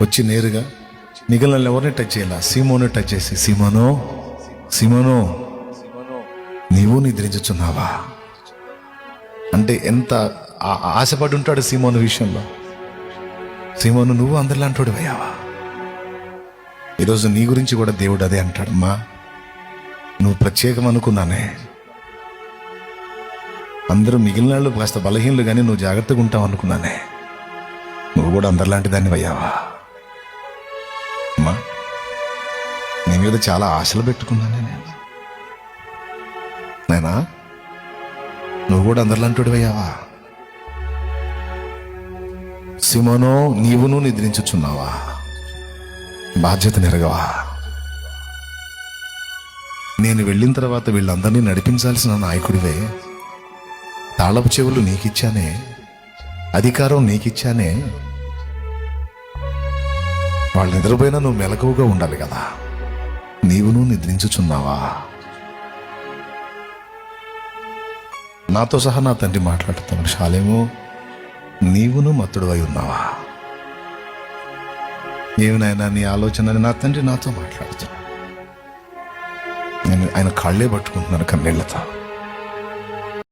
వచ్చి నేరుగా మిగిలిన ఎవరిని టచ్ చేయాల, సీమోను టచ్ చేసి, సీమోను సీమోను నీవు నిద్రించుచున్నావా అంటే ఎంత ఆశపడి ఉంటాడు సీమోను విషయంలో. సీమోను నువ్వు అందరిలాంటి అయ్యావా. ఈరోజు నీ గురించి కూడా దేవుడు అదే అంటాడమ్మా, నువ్వు ప్రత్యేకం అనుకున్నానే. అందరూ మిగిలిన వాళ్ళు కాస్త బలహీనలు కానీ నువ్వు జాగ్రత్తగా ఉంటావు అనుకున్నానే. నువ్వు కూడా అందరిలాంటి దాన్ని అయ్యావా. అమ్మా నీ మీద చాలా ఆశలు పెట్టుకున్నానే నేనా. నువ్వు కూడా అందరిలాంటి అయ్యావా. సీమోనో నీవును నిద్రించుచున్నావా, బాధ్యత నెరగవా. నేను వెళ్ళిన తర్వాత వీళ్ళందరినీ నడిపించాల్సిన నాయకుడివే. తాళపు చెవులు నీకిచ్చానే, అధికారం నీకిచ్చానే. వాళ్ళు నిద్రపోయినా నువ్వు మెలకువగా ఉండాలి కదా. నీవును నిద్రించుచున్నావా. నాతో సహా నా తండ్రి మాట్లాడుతున్నాడు, షాలేము నీవును మత్తుడు అయి ఉన్నావా. ఏమినైనా నీ ఆలోచన నా తండ్రి నాతో మాట్లాడుతున్నాడు. నేను ఆయన కాళ్ళే పట్టుకుంటున్నాను కన్నీళ్లతో.